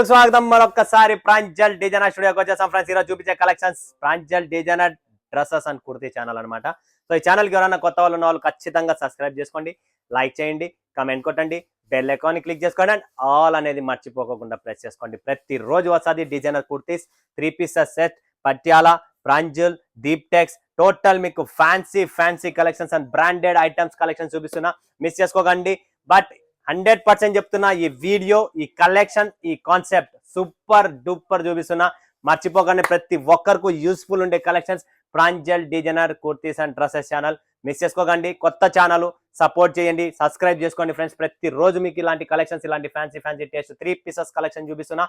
స్వాగతం మరొకసారి ప్రాంజల్ డిజైనర్ స్టూడియోకి వచ్చేసాం ఫ్రెండ్స్. ఈరోజు చూపించే collections Pranjal designer dresses and kurti channel అనమాట. సో ఈ ఛానల్కి ఎవరైనా కొత్త వాళ్ళు ఉన్న వాళ్ళు ఖచ్చితంగా సబ్స్క్రైబ్ చేసుకోండి, లైక్ చేయండి, కమెంట్ కొట్టండి, బెల్ ఐకాన్ క్లిక్ చేసుకోండి అండ్ ఆల్ అనేది మర్చిపోకుండా ప్రెస్ చేసుకోండి. ప్రతిరోజు వస్తుంది designer kurtis, 3 pieces set, Patiala, Pranjal, Deep Tex, total మీకు fancy collections and branded items collection చూపిస్తున్నా, మిస్ చేసుకోకండి. బట్ 100% చెప్తున్నా, ఈ వీడియో, ఈ కలెక్షన్, ఈ కాన్సెప్ట్ సూపర్ డూపర్ చూపిస్తున్నా. మర్చిపోకండి, ప్రతి ఒక్కరికి యూస్ఫుల్ ఉండే collections Pranjal designer kurtis and dresses channel. Miss చేసుకోకండి, కొత్త ఛానల్ సపోర్ట్ చేయండి, సబ్స్క్రైబ్ చేసుకోండి ఫ్రెండ్స్. ప్రతిరోజు మీకు ఇలాంటి కలెక్షన్స్, ఇలాంటి ఫ్యాన్సీ టేస్ట్ 3 పీసెస్ కలెక్షన్ చూపిస్తున్నా.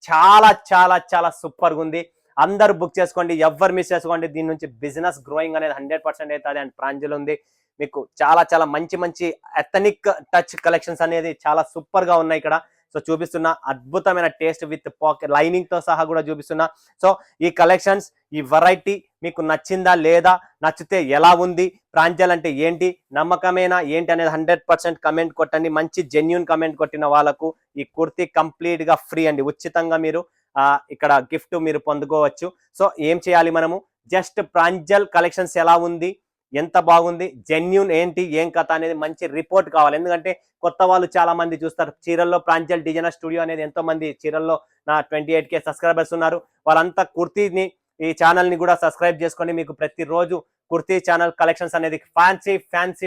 చాలా చాలా చాలా సూపర్గా ఉంది. అందరూ బుక్ చేసుకోండి, ఎవ్వరు మిస్ చేసుకోండి. దీని నుంచి బిజినెస్ గ్రోయింగ్ అనేది 100% అవుతుంది. అండ్ ప్రాంజల్ ఉంది మీకు చాలా చాలా మంచి ఎథనిక్ టచ్ కలెక్షన్స్ అనేది చాలా సూపర్ గా ఉన్నాయి ఇక్కడ. సో చూపిస్తున్నా, అద్భుతమైన టేస్ట్ విత్ పాకెట్ లైనింగ్ తో సహా కూడా చూపిస్తున్నా. సో ఈ కలెక్షన్స్, ఈ వెరైటీ మీకు నచ్చిందా లేదా, నచ్చితే ఎలా ఉంది, ప్రాంజల్ అంటే ఏంటి, నమ్మకమేనా ఏంటి అనేది 100% కమెంట్ కొట్టండి. మంచి జెన్యూన్ కమెంట్ కొట్టిన వాళ్ళకు ఈ కుర్తీ కంప్లీట్ గా ఫ్రీ అండి, ఉచితంగా మీరు ఇక్కడ గిఫ్ట్ మీరు పొందుకోవచ్చు. సో ఏం చేయాలి, మనము జస్ట్ ప్రాంజల్ కలెక్షన్స్ ఎలా ఉంది, ఎంత బాగుంది, జెన్యూన్ ఏంటి, ఏం కథ అనేది మంచి రిపోర్ట్ కావాలి. ఎందుకంటే కొత్త వాళ్ళు చాలా మంది చూస్తారు. చీరల్లో ప్రాంజల్ డిజైనర్ స్టూడియో అనేది ఎంతో మంది చీరల్లో నా 28K సబ్స్క్రైబర్స్ ఉన్నారు. వాళ్ళంతా కుర్తీని, ఈ ఛానల్ ని కూడా సబ్స్క్రైబ్ చేసుకోండి. మీకు ప్రతిరోజు కుర్తీ ఛానల్ కలెక్షన్స్ అనేది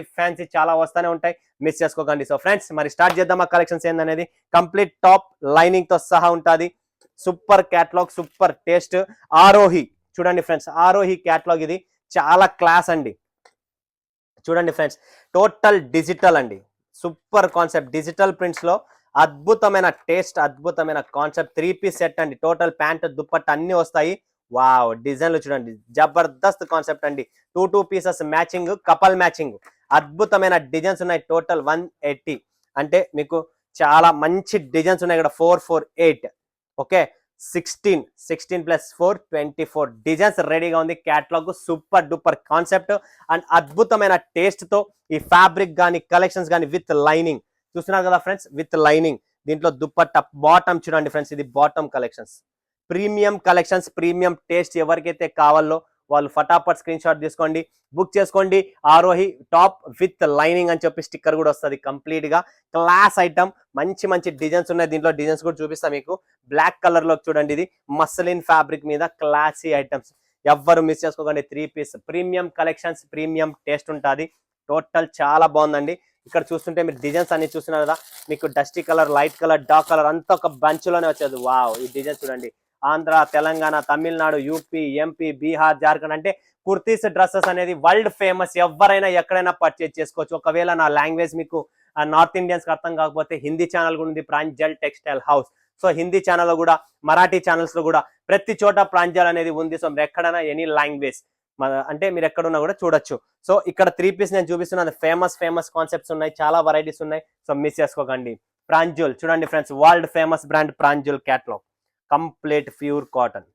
ఫ్యాన్సీ చాలా వస్తూనే ఉంటాయి, మిస్ చేసుకోకండి. సో ఫ్రెండ్స్, మరి స్టార్ట్ చేద్దాం. ఆ కలెక్షన్స్ ఏందనేది కంప్లీట్ టాప్ లైనింగ్ తో సహా ఉంటుంది. Super catalogue, super taste. Aarohi చూడండి ఫ్రెండ్స్, ఆరోహి క్యాటలాగ్ ఇది చాలా క్లాస్ అండి. చూడండి ఫ్రెండ్స్, టోటల్ డిజిటల్ అండి, సూపర్ కాన్సెప్ట్. డిజిటల్ ప్రింట్స్ లో అద్భుతమైన టేస్ట్, అద్భుతమైన కాన్సెప్ట్. 3 పీస్ సెట్ అండి, టోటల్ ప్యాంట్ దుప్పట్ట అన్ని వస్తాయి. వావ్, డిజైన్లు చూడండి, జబర్దస్త్ కాన్సెప్ట్ అండి. 2 పీసెస్ మ్యాచింగ్, కపల్ మ్యాచింగ్, అద్భుతమైన డిజైన్స్ ఉన్నాయి. టోటల్ 180 అంటే మీకు చాలా మంచి డిజైన్స్ ఉన్నాయి ఇక్కడ. 4 4 8 ఓకే, 16 + 4 24 డిజైన్స్ రెడీగా ఉంది. Catalogue super duper concept and అద్భుతమైన టేస్ట్ తో ఈ ఫ్యాబ్రిక్ కానీ కలెక్షన్స్ కానీ విత్ లైనింగ్ చూస్తున్నారు కదా ఫ్రెండ్స్, విత్ లైనింగ్. దీంట్లో దుప్పట్ట బాటమ్ చూడండి ఫ్రెండ్స్, ఇది bottom collections, premium collections, premium taste. ఎవరికైతే కావాలో వాళ్ళు ఫటాఫట్ స్క్రీన్ షాట్ తీసుకోండి, బుక్ చేసుకోండి. ఆరోహి టాప్ విత్ లైనింగ్ అని చెప్పి స్టిక్కర్ కూడా వస్తుంది. కంప్లీట్ గా క్లాస్ ఐటమ్, మంచి డిజైన్స్ ఉన్నాయి. దీంట్లో డిజైన్స్ కూడా చూపిస్తా మీకు. బ్లాక్ కలర్ లో చూడండి, ఇది మస్లిన్ ఫ్యాబ్రిక్ మీద క్లాసీ ఐటమ్స్, ఎవ్వరు మిస్ చేసుకోకండి. 3 piece premium collections, premium taste ఉంటుంది. టోటల్ చాలా బాగుందండి. ఇక్కడ చూస్తుంటే మీరు డిజైన్స్ అన్ని చూస్తున్నారు కదా, మీకు dusty colour, light colour, dark colour అంతా ఒక బంచ్ లోనే వచ్చేది. వావ్, ఈ డిజైన్ చూడండి. ఆంధ్ర, తెలంగాణ, తమిళనాడు, యూపీ, ఎంపీ, బీహార్, జార్ఖండ్ అంటే కుర్తీస్ డ్రెస్సెస్ అనేది వరల్డ్ ఫేమస్. ఎవరైనా ఎక్కడైనా పర్చేజ్ చేసుకోవచ్చు. ఒకవేళ నా లాంగ్వేజ్ మీకు నార్త్ ఇండియన్స్ కి అర్థం కాకపోతే హిందీ ఛానల్ కూడా ఉంది, Pranjal textile house. So Hindi channel లో కూడా, మరాఠీ ఛానల్స్ లో కూడా ప్రతి చోట ప్రాంజల్ అనేది ఉంది. సో ఎక్కడైనా ఎనీ లాంగ్వేజ్ అంటే మీరు ఎక్కడున్నా కూడా చూడొచ్చు. సో ఇక్కడ 3 పీస్ నేను చూపిస్తున్నాను. ఫేమస్ కాన్సెప్ట్స్ ఉన్నాయి, చాలా వెరైటీస్ ఉన్నాయి. సో మిస్ చేసుకోకండి. ప్రాంజల్ చూడండి friends, world famous brand Pranjal catalogue, complete pure cotton,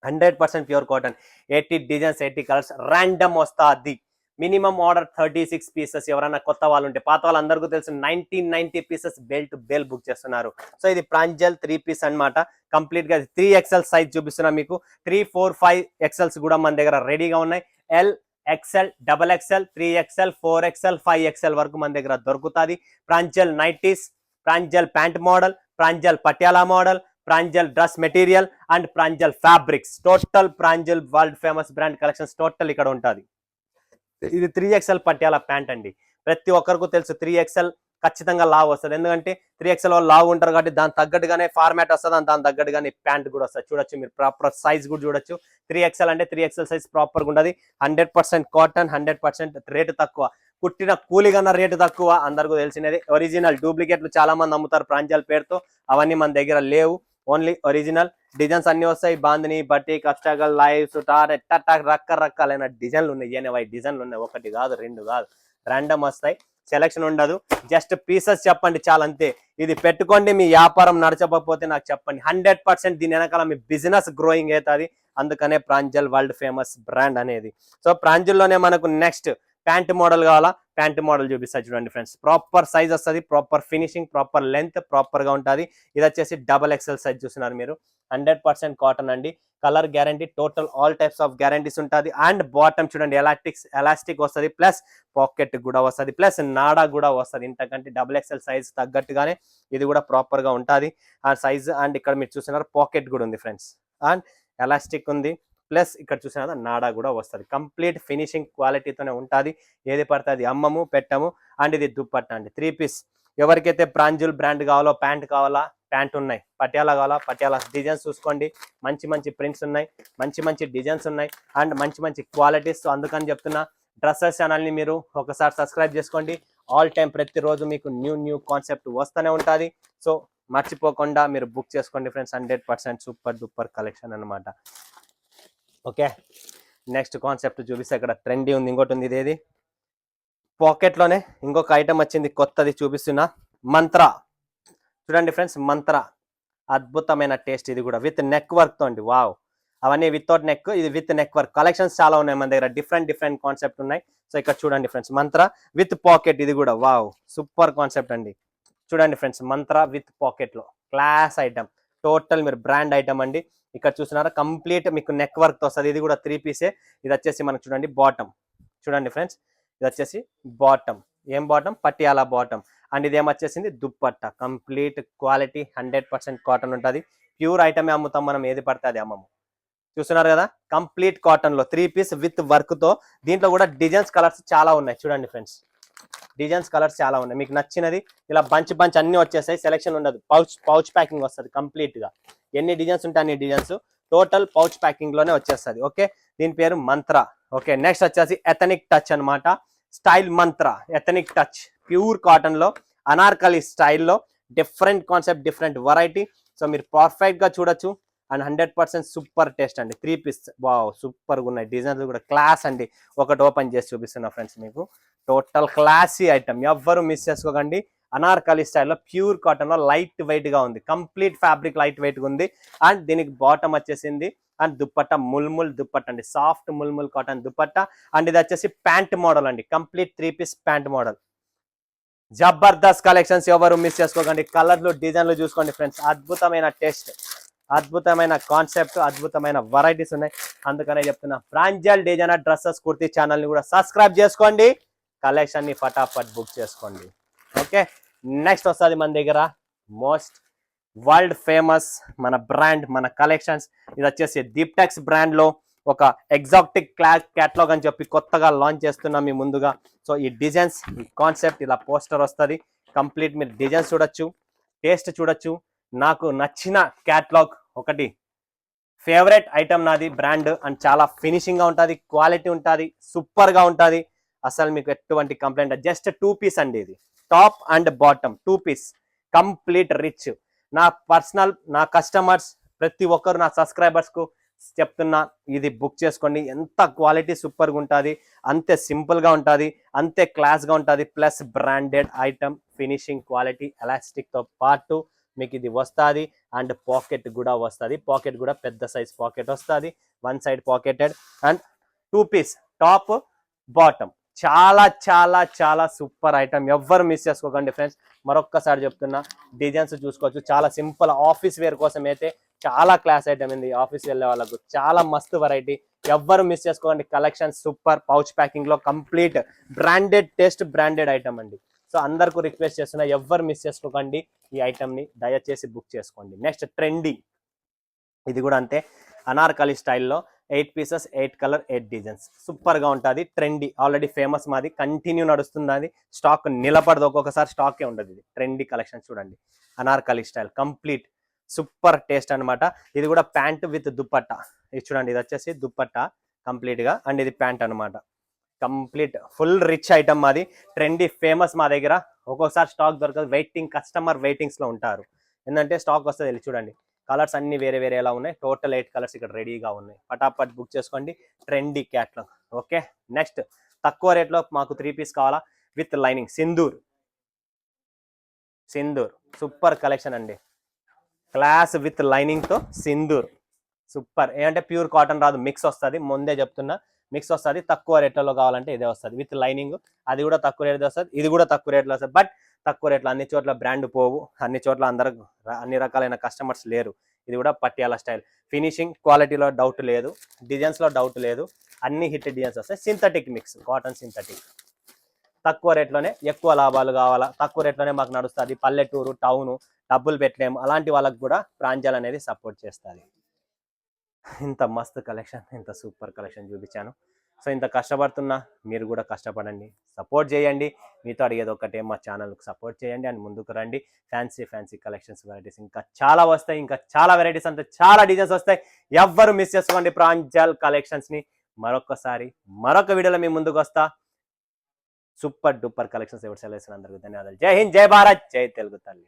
100% pure cotton. 80 designs, 80 colours, random వస్తుంది. Minimum order 36 pieces. ఎవరైనా కొత్త వాళ్ళు ఉంటే, పాత వాళ్ళందరికీ తెలుసు 90 pieces bell to bell book చేస్తున్నారు. సో ఇది ప్రాంజల్ 3 పీస్ అనమాట. కంప్లీట్ గా 3XL సైజ్ చూపిస్తున్నా మీకు. 3 4 5 XLs కూడా మన దగ్గర రెడీగా ఉన్నాయి. L XL, XXL, 3XL, 4XL, 5XL వరకు మన దగ్గర దొరుకుతుంది. Pranjal nighties, Pranjal pant model, Pranjal Patiala model, Pranjal dress material and Pranjal fabrics. Total Pranjal world famous brand collections total ఇక్కడ ఉంటుంది. ఇది 3XL పట్యాలా ప్యాంట్ అండి. ప్రతి ఒక్కరికి తెలుసు 3XL ఖచ్చితంగా లావ్ వస్తుంది. ఎందుకంటే 3XL వాళ్ళు లావ్ ఉంటారు కాబట్టి దాని తగ్గట్టుగానే ఫార్మాట్ వస్తుంది, దాని తగ్గట్టుగానే ప్యాంట్ కూడా వస్తుంది. చూడొచ్చు మీరు, ప్రాపర్ సైజ్ కూడా చూడొచ్చు. 3XL అంటే 3XL సైజ్ ప్రాపర్ గా ఉంటుంది. 100% కాటన్, 100% రేటు తక్కువ. కుట్టిన కూలి కన్నా రేటు తక్కువ, అందరికీ తెలిసినది. ఒరిజినల్, డూప్లికేట్లు చాలా మంది అమ్ముతారు ప్రాంజల్ పేరుతో, అవన్నీ మన దగ్గర లేవు. ఓన్లీ ఒరిజినల్ డిజైన్స్ అన్ని వస్తాయి. బాందిని, బట్టి, కస్టగల్, లైవ్స్, రకరకాలైన డిజైన్లు ఉన్నాయి. 80 డిజైన్లు ఉన్నాయి, 1 కాదు 2 కాదు. ర్యాండమ్ వస్తాయి, సెలెక్షన్ ఉండదు. జస్ట్ పీసెస్ చెప్పండి చాలు, అంతే. ఇది పెట్టుకోండి, మీ వ్యాపారం నడచకపోతే నాకు చెప్పండి. 100% దీని వెనకాల మీ బిజినెస్ గ్రోయింగ్ అవుతుంది. అందుకనే ప్రాంజల్ వరల్డ్ ఫేమస్ బ్రాండ్ అనేది. సో ప్రాంజల్లోనే మనకు నెక్స్ట్ ప్యాంట్ మోడల్ కావాలా, ప్యాంట్ మోడల్ చూపిస్తా చూడండి ఫ్రెండ్స్. ప్రాపర్ సైజ్ వస్తుంది, proper finishing, proper length proper గా ఉంటుంది. ఇది వచ్చేసి XXL సైజ్ చూస్తున్నారు మీరు. 100% కాటన్ అండి. Colour guarantee, total all types of guarantees ఉంటుంది. అండ్ బాటమ్ చూడండి ఎలాస్టిక్ వస్తుంది, ప్లస్ పాకెట్ కూడా వస్తుంది, ప్లస్ నాడా కూడా వస్తుంది. ఇంతకంటే XXL సైజ్ తగ్గట్టుగానే ఇది కూడా ప్రాపర్ గా ఉంటుంది ఆ సైజ్. అండ్ ఇక్కడ మీరు చూస్తున్నారు పాకెట్ కూడా ఉంది ఫ్రెండ్స్, అండ్ ఎలాస్టిక్ ఉంది, ప్లస్ ఇక్కడ చూసిన నాడా కూడా వస్తుంది. కంప్లీట్ ఫినిషింగ్ క్వాలిటీతోనే ఉంటుంది. ఏది పడితే అది అమ్మము పెట్టము. అండ్ ఇది దుప్పట్ట అండి, 3 పీస్. ఎవరికైతే ప్రాంజుల్ బ్రాండ్ కావాలో, ప్యాంట్ కావాలా, ప్యాంట్ ఉన్నాయి. పటియాలా కావాలా, పటియాలా డిజైన్స్ చూసుకోండి. మంచి మంచి ప్రింట్స్ ఉన్నాయి, మంచి మంచి డిజైన్స్ ఉన్నాయి, అండ్ మంచి మంచి క్వాలిటీస్. అందుకని చెప్తున్నా, డ్రెస్సెస్ ఛానల్ని మీరు ఒకసారి సబ్స్క్రైబ్ చేసుకోండి. ఆల్ టైం ప్రతిరోజు మీకు న్యూ కాన్సెప్ట్ వస్తూనే ఉంటుంది. సో మర్చిపోకుండా మీరు బుక్ చేసుకోండి ఫ్రెండ్స్. 100% సూపర్ డూపర్ కలెక్షన్ అనమాట. ఓకే, నెక్స్ట్ కాన్సెప్ట్ చూపిస్తే ఇక్కడ ట్రెండీ ఉంది. ఇంకోటి ఉంది, ఇదేది పాకెట్లోనే ఇంకొక ఐటమ్ వచ్చింది కొత్తది చూపిస్తున్నా. మంత్ర చూడండి ఫ్రెండ్స్, మంత్ర అద్భుతమైన టేస్ట్. ఇది కూడా విత్ నెక్ వర్క్తో అండి. వావ్, అవన్నీ వితౌట్ నెక్, ఇది విత్ నెక్ వర్క్. కలెక్షన్స్ చాలా ఉన్నాయి మన దగ్గర, డిఫరెంట్ కాన్సెప్ట్ ఉన్నాయి. సో ఇక్కడ చూడండి ఫ్రెండ్స్, మంత్ర విత్ పాకెట్. ఇది కూడా వావ్, సూపర్ కాన్సెప్ట్ అండి. చూడండి ఫ్రెండ్స్, మంత్ర విత్ పాకెట్లో క్లాస్ ఐటమ్, టోటల్ మీరు బ్రాండ్ ఐటమ్ అండి. ఇక్కడ చూస్తున్నారా, కంప్లీట్ మీకు నెక్ వర్క్ తో వస్తుంది. ఇది కూడా 3 పీసే. ఇది వచ్చేసి మనకు చూడండి బాటమ్. చూడండి ఫ్రెండ్స్, ఇది వచ్చేసి బాటమ్. ఏం బాటమ్? పటియాలా బాటమ్. అండ్ ఇది ఏమొచ్చేసింది దుప్పట్ట. కంప్లీట్ క్వాలిటీ 100% కాటన్ ఉంటుంది. ప్యూర్ ఐటమే అమ్ముతాం మనం, ఏది పడితే అది అమ్మము. చూస్తున్నారు కదా, కంప్లీట్ కాటన్ లో 3 పీస్ విత్ వర్క్ తో. దీంట్లో కూడా డిజైన్స్ కలర్స్ చాలా ఉన్నాయి. చూడండి ఫ్రెండ్స్, డిజైన్స్ కలర్స్ చాలా ఉన్నాయి. మీకు నచ్చినది ఇలా బంచ్ అన్ని వచ్చేస్తాయి, సెలెక్షన్ ఉండదు. పౌచ్ ప్యాకింగ్ వస్తుంది కంప్లీట్ గా. ఎన్ని డిజైన్స్ ఉంటాయి అన్ని డిజైన్స్ టోటల్ పౌచ్ ప్యాకింగ్ లోనే వచ్చేస్తుంది. ఓకే, దీని పేరు మంత్ర. ఓకే, నెక్స్ట్ వచ్చేసి ఎథనిక్ టచ్ అనమాట. స్టైల్ మంత్ర ఎథనిక్ టచ్, ప్యూర్ కాటన్ లో అనార్కలి స్టైల్లో, different concept, different variety. So మీరు పర్ఫెక్ట్ గా చూడొచ్చు. అండ్ 100% సూపర్ టేస్ట్ అండి. 3 పీస్ వావ్, సూపర్ గా ఉన్నాయి. డిజైన్స్ కూడా క్లాస్ అండి. ఒకటి ఓపెన్ చేసి చూపిస్తున్నా ఫ్రెండ్స్ మీకు. టోటల్ క్లాసీ ఐటమ్, ఎవ్వరు మిస్ చేసుకోకండి. అనార్కలి స్టైల్లో ప్యూర్ కాటన్ లో లైట్ వెయిట్ గా ఉంది. కంప్లీట్ ఫ్యాబ్రిక్ లైట్ వెయిట్ గా ఉంది. అండ్ దీనికి బాటమ్ వచ్చేసింది. అండ్ దుప్పట్ట ముల్ముల్ దుప్పట్ట అండి, soft mulmul cotton dupatta. And ఇది వచ్చేసి ప్యాంట్ మోడల్ అండి, కంప్లీట్ 3 పీస్ ప్యాంట్ మోడల్. జబర్దస్త్ కలెక్షన్స్, ఎవరు మిస్ చేసుకోకండి. కలర్లు, డిజైన్లు చూసుకోండి ఫ్రెండ్స్. అద్భుతమైన టేస్ట్, అద్భుతమైన కాన్సెప్ట్, అద్భుతమైన వెరైటీస్ ఉన్నాయి. అందుకనే చెప్తున్నా, Pranjal designer dresses kurti channel ని కూడా సబ్స్క్రైబ్ చేసుకోండి. కలెక్షన్ ని ఫటాఫట్ బుక్ చేసుకోండి. ఓకే, నెక్స్ట్ వస్తుంది మన దగ్గర మోస్ట్ వరల్డ్ ఫేమస్ మన బ్రాండ్, మన కలెక్షన్స్. ఇది వచ్చేసి దీప్టెక్స్ బ్రాండ్ లో ఒక ఎగ్జాక్టిక్ క్యాటలాగ్ అని చెప్పి కొత్తగా లాంచ్ చేస్తున్నాం మీ ముందుగా. సో ఈ డిజైన్స్, ఈ కాన్సెప్ట్, ఇలా పోస్టర్ వస్తుంది. కంప్లీట్ మీరు డిజైన్స్ చూడొచ్చు, టేస్ట్ చూడొచ్చు. నాకు నచ్చిన క్యాటలాగ్ ఒకటి ఫేవరెట్ ఐటమ్ నాది, బ్రాండ్. అండ్ చాలా ఫినిషింగ్ గా ఉంటుంది, క్వాలిటీ ఉంటుంది, సూపర్ గా ఉంటుంది. అసలు మీకు ఎటువంటి కంప్లైంట్. జస్ట్ 2 పీస్ అండి, ఇది top and bottom 2 piece, complete rich. నా కస్టమర్స్ ప్రతి ఒక్కరు, నా సబ్స్క్రైబర్స్ కు చెప్తున్నా, ఇది బుక్ చేసుకోండి. ఎంత క్వాలిటీ సూపర్ గా ఉంటుంది, అంతే సింపుల్ గా ఉంటుంది, అంతే క్లాస్ గా ఉంటుంది. Plus branded item, finishing quality, elastic తో పాటు మీకు ఇది వస్తుంది. అండ్ పాకెట్ కూడా వస్తుంది. పాకెట్ కూడా పెద్ద సైజ్ పాకెట్ వస్తుంది, 1 side pocketed. And 2 piece top bottom. చాలా చాలా చాలా సూపర్ ఐటమ్, ఎవ్వరు మిస్ చేసుకోకండి ఫ్రెండ్స్. మరొక్కసారి చెప్తున్నా, డిజైన్స్ చూసుకోవచ్చు. చాలా సింపుల్ ఆఫీస్ వేర్ కోసం అయితే చాలా క్లాస్ ఐటమ్ ఉంది. ఆఫీస్ వెళ్ళే వాళ్ళకు చాలా మస్తు వెరైటీ, ఎవ్వరు మిస్ చేసుకోకండి. కలెక్షన్ సూపర్, పౌచ్ ప్యాకింగ్ లో complete branded taste, branded item అండి. సో అందరికీ రిక్వెస్ట్ చేస్తున్నా, ఎవ్వరు మిస్ చేసుకోకండి. ఈ ఐటమ్ ని దయచేసి బుక్ చేసుకోండి. నెక్స్ట్ ట్రెండీ, ఇది కూడా అంతే, అనార్కలి స్టైల్లో 8 పీసెస్, 8 కలర్, 8 డిజైన్స్. సూపర్ గా ఉంటుంది. ట్రెండీ ఆల్రెడీ ఫేమస్, మాది కంటిన్యూ నడుస్తుంది. అది స్టాక్ నిలబడదు, ఒక్కొక్కసారి స్టాకే ఉండదు. ఇది ట్రెండీ కలెక్షన్ చూడండి, Anarkali style, complete super taste అనమాట. ఇది కూడా ప్యాంట్ విత్ దుప్పట్ట. ఇది చూడండి, ఇది వచ్చేసి దుప్పట్ట కంప్లీట్ గా. అండ్ ఇది ప్యాంట్ అనమాట. కంప్లీట్ ఫుల్ రిచ్ ఐటమ్ మాది. ట్రెండీ ఫేమస్ మా దగ్గర. ఒక్కొక్కసారి స్టాక్ దొరకదు, కస్టమర్ వెయిటింగ్స్ లో ఉంటారు. ఏంటంటే స్టాక్ వస్తుంది. చూడండి, కలర్స్ అన్ని వేరే ఎలా ఉన్నాయి. టోటల్ 8 కలర్స్ ఇక్కడ రెడీగా ఉన్నాయి. ఫటాఫట్ బుక్ చేసుకోండి. Trendy catalogue. ఓకే, నెక్స్ట్ తక్కువ రేట్లో మాకు 3 పీస్ కావాలా, with lining. Sindoor super collection అండి. క్లాస్ విత్ లైనింగ్ తో సింధూర్ సూపర్. ఏంటంటే ప్యూర్ కాటన్ రాదు, మిక్స్ వస్తుంది. ముందే చెప్తున్నా, మిక్స్ వస్తుంది. తక్కువ రేట్లలో కావాలంటే ఇదే వస్తుంది విత్ లైనింగ్. అది కూడా తక్కువ రేట్ వస్తుంది, ఇది కూడా తక్కువ రేట్లో వస్తుంది. బట్ తక్కువ రేట్లో అన్ని చోట్ల బ్రాండ్ పోవు, అన్ని చోట్ల అన్ని రకాలైన కస్టమర్స్ లేరు. ఇది కూడా పట్యాల స్టైల్. ఫినిషింగ్ క్వాలిటీలో డౌట్ లేదు, డిజైన్స్లో డౌట్ లేదు, అన్ని హిట్ డిజైన్స్ వస్తాయి. Synthetic mix, cotton synthetic. తక్కువ రేట్లోనే ఎక్కువ లాభాలు కావాలా, తక్కువ రేట్లోనే మాకు నడుస్తుంది, పల్లెటూరు టౌను డబ్బులు పెట్టలేము, అలాంటి వాళ్ళకి కూడా ప్రాంజల్ అనేది సపోర్ట్ చేస్తుంది. ఇంత మస్తు కలెక్షన్, ఇంత సూపర్ కలెక్షన్ చూపించాను. సో ఇంత కష్టపడుతున్నా, మీరు కూడా కష్టపడండి, సపోర్ట్ చేయండి. మీతో అడిగేది ఒకటే, మా ఛానల్కి సపోర్ట్ చేయండి అండ్ ముందుకు రండి. ఫ్యాన్సీ కలెక్షన్స్, వెరైటీస్ ఇంకా చాలా వస్తాయి, ఇంకా చాలా వెరైటీస్ అంతా చాలా డిజైన్స్ వస్తాయి. ఎవ్వరు మిస్ చేసుకోండి ప్రాంజల్ కలెక్షన్స్ని. మరొకసారి మరొక వీడియోలో మీ ముందుకు వస్తా. సూపర్ డూపర్ కలెక్షన్స్ ఎవరు సెలవు అందరికీ ధన్యవాదాలు. జై హింద్, జై భారత్, జై తెలుగు తల్లి.